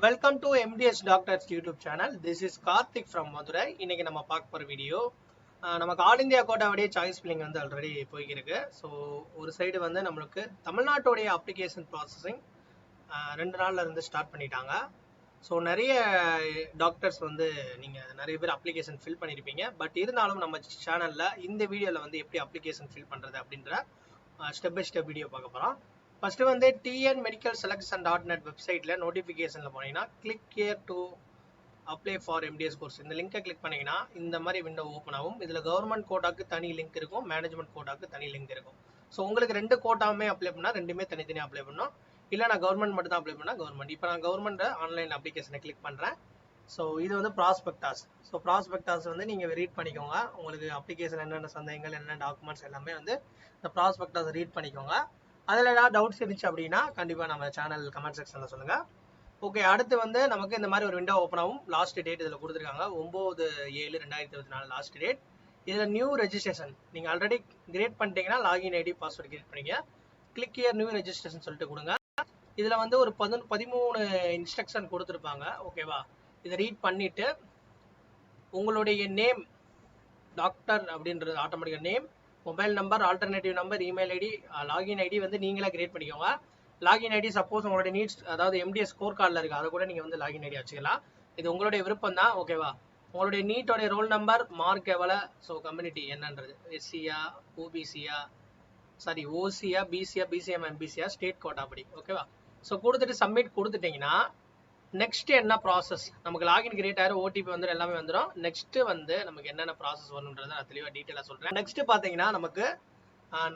Welcome to MDS Doctors YouTube channel. This is Karthik from Madurai. இன்னைக்கு நம்ம பார்க்க போற வீடியோ நமக்கு ஆல் இந்தியா கோட்டாவுடைய சாய்ஸ் ஃபில்லிங் வந்து ஆல்ரெடி போயிருக்கு. ஸோ ஒரு சைடு வந்து நம்மளுக்கு தமிழ்நாட்டுடைய அப்ளிகேஷன் ப்ராசஸிங் 2 நாள்ல இருந்து ஸ்டார்ட் பண்ணிட்டாங்க. ஸோ நிறைய டாக்டர்ஸ் வந்து நீங்கள் நிறைய பேர் அப்ளிகேஷன் ஃபில் பண்ணியிருப்பீங்க. பட் இருந்தாலும் நம்ம சேனலில் இந்த வீடியோவில் வந்து எப்படி அப்ளிகேஷன் ஃபில் பண்ணுறது அப்படின்ற ஸ்டெப் பை ஸ்டெப் வீடியோ பார்க்க போகிறோம். ஃபர்ஸ்ட் வந்து tnmedicalselection.net வெப்சைட்ல நோட்டிஃபிகேஷன்ல போனீங்கன்னா click here to apply for MDS course இந்த லிங்கை கிளிக் பண்ணீங்கன்னா இந்த மாதிரி விண்டோ ஓப்பன் ஆகும். இதில் கவர்மெண்ட் கோட்டாக்கு தனி லிங்க் இருக்கும், மேனேஜ்மெண்ட் கோட்டாக்கு தனி லிங்க் இருக்கும். ஸோ உங்களுக்கு 2 கோட்டாவுமே அப்ளை பண்ணால் ரெண்டுமே தனித்தனியாக அப்ளை பண்ணணும். இல்லை நான் கவர்மெண்ட் மட்டும் தான் அப்ளை பண்ணால் கவர்மெண்ட். இப்போ நான் கவர்மெண்ட் ஆன்லைன் அப்ளிகேஷனை கிளிக் பண்ணுறேன். ஸோ இது வந்து ப்ராஸ்பெக்டாஸ். ஸோ ப்ராஸ்பெக்டாஸ் வந்து நீங்கள் ரீட் பண்ணிக்கோங்க. உங்களுக்கு அப்ளிகேஷன் என்னென்ன சந்தேகங்கள் என்ன டாக்குமெண்ட்ஸ் எல்லாமே வந்து இந்த ப்ராஸ்பெக்டாஸ் ரீட் பண்ணிக்கோங்க. அதில் ஏதாவது டவுட்ஸ் இருந்துச்சு அப்படின்னா கண்டிப்பாக நம்ம சேனல் கமெண்ட் செக்ஷனில் சொல்லுங்கள். ஓகே, அடுத்து வந்து நமக்கு இந்த மாதிரி ஒரு விண்டோ ஓப்பன் ஆகும். லாஸ்ட் டேட் இதில் கொடுத்துருக்காங்க 9/7/2024 லாஸ்ட் டேட். இதில் நியூ ரெஜிஸ்ட்ரேஷன் நீங்கள் ஆல்ரெடி கிரியேட் பண்ணிட்டீங்கன்னா லாகின் ஐடி பாஸ்வேர்டு கிரியேட் பண்ணிங்க. கிளிக் ஹியர் நியூ ரெஜிஸ்ட்ரேஷன் சொல்லிட்டு கொடுங்க. இதில் வந்து ஒரு 13 இன்ஸ்ட்ரக்ஷன் கொடுத்துருப்பாங்க. ஓகேவா, இதை ரீட் பண்ணிவிட்டு உங்களுடைய நேம் டாக்டர் அப்படின்றது ஆட்டோமேட்டிக்காக name, mobile number, alternative number, email ID, login ID வந்து நீங்களே கிரியேட் பண்ணிக்கோங்க. லாகின் ஐடி சப்போஸ் உங்களுடைய நீட்ஸ் அதாவது எம்டிஎஸ் ஸ்கோர் கார்டில் இருக்குது, அதை கூட நீங்கள் வந்து லாகின் ஐடி வச்சுக்கலாம். இது உங்களுடைய விருப்பம் தான். ஓகேவா, உங்களுடைய நீட்டோடைய ரோல் நம்பர், மார்க் எவ்வளோ, ஸோ கம்யூனிட்டி என்னன்றது, எஸ்சியா, ஓபிசியா, சாரி ஓசியா, பிசியா, பிசிஎம், எம்பிசியா, ஸ்டேட் கோட்டா அப்படி. ஓகேவா, ஸோ கொடுத்துட்டு சப்மிட் கொடுத்துட்டிங்கன்னா நெக்ஸ்ட் என்ன ப்ராசஸ், நமக்கு லாகின் கிரியேட் ஆகிரும், ஓடிபி வந்து எல்லாமே வந்துடும். நெக்ஸ்ட் வந்து நமக்கு என்னென்ன ப்ராசஸ் வரணுன்றதை நான் தெளிவாக டீட்டெயிலாக சொல்கிறேன். நெக்ஸ்ட் பார்த்தீங்கன்னா நமக்கு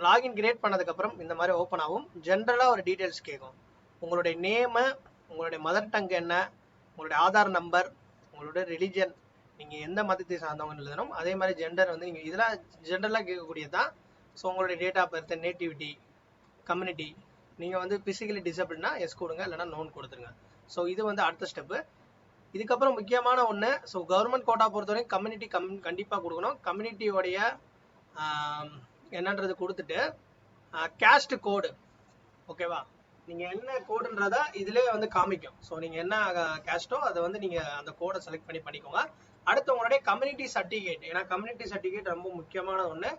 லாகின் கிரியேட் பண்ணதுக்கப்புறம் இந்த மாதிரி ஓப்பன் ஆகும். ஜென்ரலாக ஒரு டீட்டெயில்ஸ் கேட்கும். உங்களுடைய நேமு, உங்களுடைய மதர் டங் என்ன, உங்களுடைய ஆதார் நம்பர், உங்களுடைய ரிலிஜன், நீங்கள் எந்த மதத்தை சார்ந்தவங்க எழுதணும். அதே மாதிரி ஜெண்டர் வந்து நீங்கள் இதெல்லாம் ஜென்ரலாக கேட்கக்கூடியது தான். ஸோ உங்களுடைய date of birth, nativity, community, நீங்கள் வந்து பிசிக்கலி டிசபிள்னா எஸ் கொடுங்க, இல்லைனா நோன் கொடுத்துருங்க. ஸோ இது வந்து அடுத்த ஸ்டெப்பு. இதுக்கப்புறம் முக்கியமான ஒன்று, ஸோ கவர்மெண்ட் கோட்டா பொறுத்தவரைக்கும் கம்யூனிட்டி கண்டிப்பாக கொடுக்கணும். கம்யூனிட்டியோடைய என்னன்றது கொடுத்துட்டு கேஸ்ட் கோடு. ஓகேவா, நீங்கள் என்ன கோடுன்றதா இதிலே வந்து காமிக்கும். ஸோ நீங்கள் என்ன கேஸ்ட்டோ அதை வந்து நீங்கள் அந்த கோடை செலக்ட் பண்ணிக்கோங்க. அடுத்து உங்களுடைய கம்யூனிட்டி சர்டிஃபிகேட், ஏன்னா கம்யூனிட்டி சர்டிஃபிகேட் ரொம்ப முக்கியமான ஒன்று.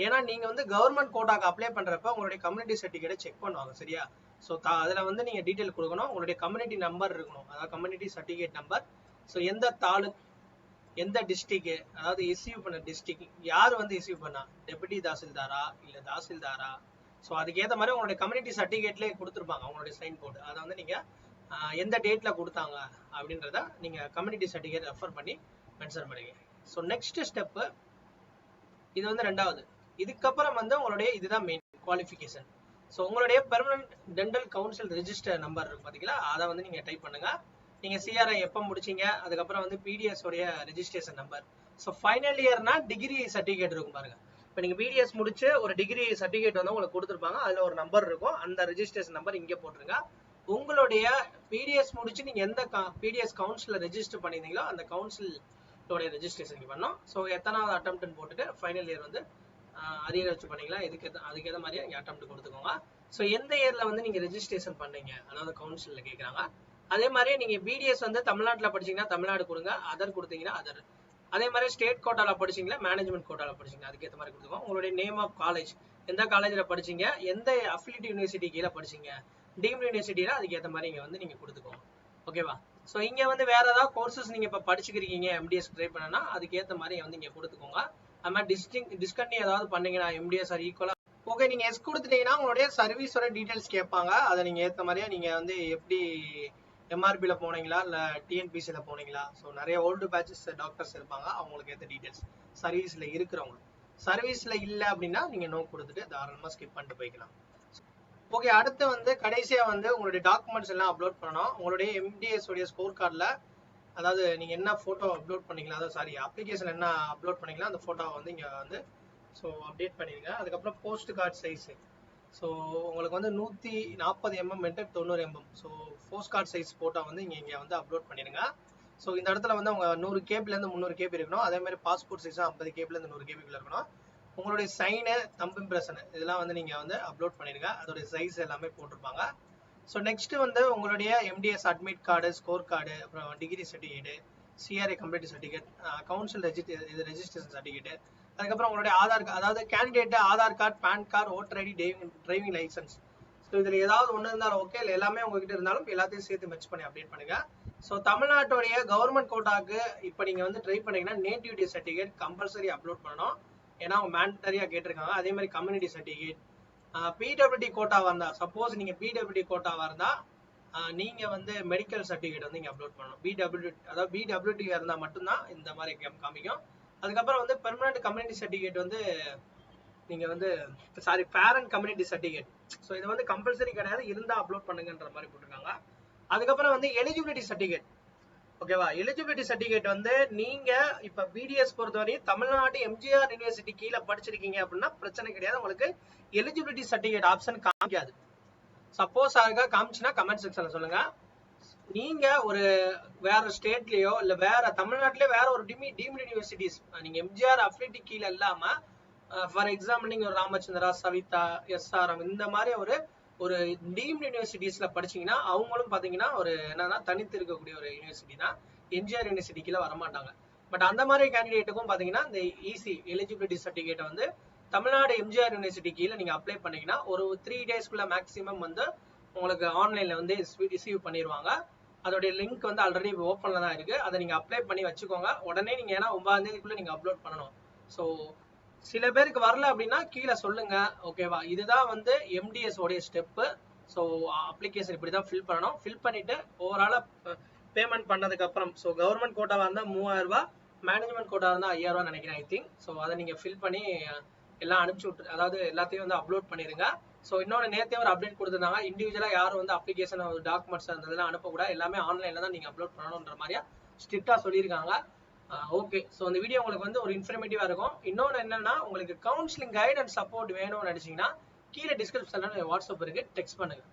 ஏன்னா நீங்கள் வந்து கவர்மெண்ட் கோட்டாக்கு அப்ளை பண்ணுறப்ப உங்களுடைய கம்யூனிட்டி சர்டிஃபிகேட்டை செக் பண்ணுவாங்க. சரியா, ஸோ அதில் வந்து நீங்கள் டீட்டெயில் கொடுக்கணும். உங்களுடைய கம்யூனிட்டி நம்பர் இருக்கணும், அதாவது கம்யூனிட்டி சர்டிஃபிகேட் நம்பர். ஸோ எந்த தாலுக், எந்த டிஸ்ட்ரிக்ட், அதாவது இஸ்யூ பண்ண டிஸ்ட்ரிக்ட், யார் வந்து இஸ்யூ பண்ணா, டெபுட்டி தாசில்தாரா இல்லை தாசில்தாரா. ஸோ அதுக்கேற்ற மாதிரி உங்களுடைய கம்யூனிட்டி சர்டிஃபிகேட்லேயே கொடுத்துருப்பாங்க அவங்களுடைய சைன் போர்டு. அதை வந்து நீங்கள் எந்த டேட்டில் கொடுத்தாங்க அப்படின்றத நீங்கள் கம்யூனிட்டி சர்டிஃபிகேட் ரெஃபர் பண்ணி மென்ஷன் பண்ணுங்க. ஸோ நெக்ஸ்ட் ஸ்டெப்பு இது வந்து 2வது. இதுக்கப்புறம் வந்து உங்களுடைய இதுதான் மெயின் குவாலிஃபிகேஷன். ஸோ உங்களுடைய permanent dental council register number பார்த்தீங்களா, அதை வந்து நீங்கள் டைப் பண்ணுங்க. நீங்கள் சிஆர்ஐ எப்போ முடிச்சிங்க, அதுக்கப்புறம் வந்து பிடிஎஸ் உடைய ரெஜிஸ்ட்ரேஷன் நம்பர். ஸோ ஃபைனல் இயர்னா டிகிரி சர்டிஃபிகேட் இருக்கும் பாருங்க. இப்போ நீங்கள் பிடிஎஸ் முடிச்சு ஒரு டிகிரி சர்டிஃபிகேட் வந்து உங்களுக்கு கொடுத்துருப்பாங்க, அதில் ஒரு நம்பர் இருக்கும். அந்த ரெஜிஸ்ட்ரேஷன் நம்பர் இங்கே போட்டுருங்க. உங்களுடைய பிடிஎஸ் முடிச்சு நீங்கள் எந்த பிடிஎஸ் கவுன்சிலில் ரெஜிஸ்டர் பண்ணியிருந்தீங்களோ அந்த கவுன்சிலோடைய ரெஜிஸ்ட்ரேஷன் பண்ணோம். ஸோ எத்தனாவது அட்டம்ப்ட்னு போட்டுட்டு ஃபைனல் இயர் வந்து அரியர் வச்சு பண்ணீங்களா, அதுக்கேற்ற மாதிரியே இங்கே அட்டம்ப்ட் கொடுத்துக்கோங்க. ஸோ எந்த இயரில் வந்து நீங்கள் ரெஜிஸ்ட்ரேஷன் பண்ணீங்க, அதாவது கவுன்சிலில் கேட்குறாங்க. அதே மாதிரி நீங்கள் பிடிஎஸ் வந்து தமிழ்நாட்டில் படிச்சிங்கன்னா தமிழ்நாடு கொடுங்க, அதர் கொடுத்தீங்கன்னா அதர். அதே மாதிரி ஸ்டேட் கோட்டாவில் படிச்சிங்களா, மேனேஜ்மெண்ட் கோட்டாவில் படிச்சிங்க, அதுக்கேற்ற மாதிரி கொடுத்துக்கோங்க. உங்களுடைய நேம் ஆஃப் காலேஜ், எந்த காலேஜில் படிச்சிங்க, எந்த அஃபிலியேட் யூனிவர்சிட்டி கீழே படிச்சிங்க, டீம்டு யூனிவர்சிட்டினா அதுக்கேற்ற மாதிரி இங்கே வந்து நீங்கள் கொடுத்துக்கோங்க. ஓகேவா, ஸோ இங்கே வந்து வேறு ஏதாவது கோர்சஸ் நீங்கள் இப்போ படிச்சுக்கிறீங்க எம்டிஎஸ் ட்ரை பண்ணனா அதுக்கேற்ற மாதிரி வந்து இங்கே கொடுத்துக்கோங்க. அது மாதிரி டிஸ்கண்டினியூ ஏதாவது பண்ணீங்கன்னா எம்டிஎஸ் ஆர் ஈக்குவலாக. ஓகே, நீங்கள் எஸ் கொடுத்துட்டீங்கன்னா உங்களுடைய சர்வீஸோட டீட்டெயில்ஸ் கேட்பாங்க. அதை நீங்கள் ஏற்ற மாதிரியே நீங்கள் வந்து எப்படி எம்ஆர்பியில் போனீங்களா இல்லை டிஎன்பிசியில் போனீங்களா. ஸோ நிறைய ஓல்டு பேட்சஸ் டாக்டர்ஸ் இருப்பாங்க, அவங்களுக்கு ஏற்ற டீட்டெயில்ஸ். சர்வீஸில் இருக்கிறவங்க, சர்வீஸில் இல்லை அப்படின்னா நீங்கள் நோ கொடுத்துட்டு தாராளமாக ஸ்கிப் பண்ணிட்டு போய்க்கலாம். ஓகே, அடுத்து வந்து கடைசியாக வந்து உங்களுடைய டாக்குமெண்ட்ஸ் எல்லாம் அப்லோட் பண்ணணும். உங்களுடைய எம்டிஎஸ் உடைய ஸ்கோர் கார்டில், அதாவது நீங்கள் என்ன ஃபோட்டோ அப்லோட் பண்ணிக்கலாம், அதாவது சாரி அப்ளிகேஷன் என்ன அப்லோட் பண்ணிக்கலாம் அந்த ஃபோட்டோவை வந்து இங்கே வந்து ஸோ அப்டேட் பண்ணிடுங்க. அதுக்கப்புறம் போஸ்ட் கார்டு சைஸு, ஸோ உங்களுக்கு வந்து 140 mm × 90 mm. So post card size photo வந்து இங்கே வந்து அப்லோட் பண்ணிடுங்க. ஸோ இந்த இடத்துல வந்து உங்கள் 100 கேபிலேருந்து 300 கேபி இருக்கணும். அதே மாதிரி பாஸ்போர்ட் சைஸும் 50 கேபிலேருந்து 100 கேபிக்குள்ள இருக்கணும். உங்களுடைய சைனு, தம்ப் இம்ப்ரெஷனு இதெல்லாம் வந்து நீங்கள் வந்து அப்லோட் பண்ணிடுங்க. அதோடைய சைஸ் எல்லாமே போட்டிருப்பாங்க. ஸோ நெக்ஸ்ட் வந்து உங்களுடைய MDS admit card, score card, அப்புறம் degree certificate, CRA complete certificate, council registration certificate, அதுக்கப்புறம் உங்களுடைய ஆதார் கார்டு, அதாவது candidate Aadhaar card, PAN card, voter ID, driving licence. So இதில் ஏதாவது ஒன்று இருந்தாலும் ஓகே, இல்லை எல்லாமே உங்ககிட்ட இருந்தாலும் எல்லாத்தையும் சேர்த்து மெச் பண்ணி அப்டேட் பண்ணுங்க. ஸோ தமிழ்நாட்டுடைய கவர்மெண்ட் கோட்டாக்கு இப்போ நீங்கள் வந்து ட்ரை பண்ணீங்கன்னா நேட்டிவிட்டி சர்டிஃபிகேட் கம்பல்சரி அப்லோட் பண்ணணும். ஏன்னா அவங்க மேண்டரியாக கேட்டிருக்காங்க. அதே மாதிரி கம்யூனிட்டி சர்டிஃபிகேட், பிடபிள்யூடி கோட்டாவாக இருந்தால், சப்போஸ் நீங்கள் பிடபிள்யூடி கோட்டாவாக இருந்தால் நீங்கள் வந்து மெடிக்கல் சர்டிஃபிகேட் வந்து இங்கே அப்லோட் பண்ணணும். அதாவது பிடபிள்யூடி இருந்தால் மட்டும்தான் இந்த மாதிரி காமிக்கும். அதுக்கப்புறம் வந்து பெர்மனன்ட் கம்யூனிட்டி சர்டிஃபிகேட் வந்து நீங்கள் வந்து பேரண்ட் கம்யூனிட்டி சர்டிஃபிகேட். ஸோ இது வந்து கம்பல்சரி கிடையாது, இருந்தால் அப்லோட் பண்ணுங்கன்ற மாதிரி போட்டிருக்காங்க. அதுக்கப்புறம் வந்து எலிஜிபிலிட்டி சர்டிஃபிகேட். ஓகேவா, எலிஜிபிலிட்டி சர்டிஃபிகேட் வந்து நீங்க இப்ப பிடிஎஸ் பொறுத்தவரையும் தமிழ்நாடு எம்ஜிஆர் யூனிவர்சிட்டி கீழே படிச்சிருக்கீங்க அப்படின்னா பிரச்சனை கிடையாது, உங்களுக்கு எலிஜிபிலிட்டி சர்டிஃபிகேட் ஆப்ஷன் காமிக்காது. சப்போஸ் அதுக்காக காமிச்சுன்னா கமெண்ட் செக்ஷன்ல சொல்லுங்க. நீங்க ஒரு வேற ஸ்டேட்லயோ இல்ல வேற தமிழ்நாட்டிலே வேற ஒரு டீம்டு யூனிவர்சிட்டிஸ், நீங்க எம்ஜிஆர் அஃபிலிட்டி கீழே இல்லாம ஃபார் எக்ஸாம்பிள் நீங்க ஒரு ராமச்சந்திரா, சவிதா, எஸ்ஆர்எம் இந்த மாதிரி ஒரு டீம்டு யூனிவர்சிட்டிஸ்ல படிச்சீங்கன்னா அவங்களும் பாத்தீங்கன்னா ஒரு என்னன்னா தனித்து இருக்கக்கூடிய ஒரு யூனிவர்சிட்டி தான், எம்ஜிஆர் யூனிவர்சிட்டி கீழே வரமாட்டாங்க. பட் அந்த மாதிரி கேண்டிடேட்டுக்கும் பாத்தீங்கன்னா இந்த ஈசி எலிஜிபிலிட்டி சர்டிஃபிகேட் வந்து தமிழ்நாடு எம்ஜிஆர் யூனிவர்சிட்டி கீழே நீங்க அப்ளை பண்ணீங்கன்னா ஒரு 3 டேஸ்க்குள்ள மேக்ஸிமம் வந்து உங்களுக்கு ஆன்லைன்ல வந்து ரிசீவ் பண்ணிடுவாங்க. அதோடைய லிங்க் வந்து ஆல்ரெடி ஓப்பன்ல தான் இருக்கு, அதை நீங்க அப்ளை பண்ணி வச்சுக்கோங்க. உடனே நீங்க ஏன்னா 9ஆம் தேதிக்குள்ள நீங்க அப்லோட் பண்ணணும். ஸோ சில பேருக்கு வரல அப்படின்னா கீழே சொல்லுங்க. ஓகேவா, இதுதான் வந்து எம்டிஎஸ் உடைய ஸ்டெப்பு. ஸோ அப்ளிகேஷன் இப்படி தான் ஃபில் பண்ணணும். ஃபில் பண்ணிட்டு ஓவராலா பேமெண்ட் பண்ணதுக்கு அப்புறம், ஸோ கவர்மெண்ட் கோட்டாவா இருந்தால் 3000 ரூபாய், மேனேஜ்மெண்ட் கோட்டா இருந்தால் 5000 ரூபாய் நினைக்கிறேன் ஐ திங்க். ஸோ அதை நீங்க ஃபில் பண்ணி எல்லாம் அனுப்பிச்சு விட்டு, அதாவது எல்லாத்தையும் வந்து அப்லோட் பண்ணிருங்க. ஸோ இன்னொன்று நேற்றே ஒரு அப்டேட் கொடுத்துருந்தாங்க, இண்டிவிஜுவலா யாரும் வந்து அப்ளிகேஷன் டாக்குமெண்ட்ஸ் இருந்ததெல்லாம் அனுப்பக்கூடாது, எல்லாமே ஆன்லைன்ல தான் நீங்க அப்லோட் பண்ணணுன்ற மாதிரியா ஸ்ட்ரிக்டா சொல்லியிருக்காங்க. ஓகே, ஸோ இந்த வீடியோ உங்களுக்கு வந்து ஒரு இன்ஃபர்மேட்டிவா இருக்கும். இன்னொன்று என்னன்னா, உங்களுக்கு கவுன்சிலிங் கைட் அண்ட் சப்போர்ட் வேணும்னு நினைச்சீங்கன்னா கீழே டிஸ்கிரிப்ஷன்ல வாட்ஸ்அப் இருக்கு, டெக்ஸ்ட் பண்ணுங்க.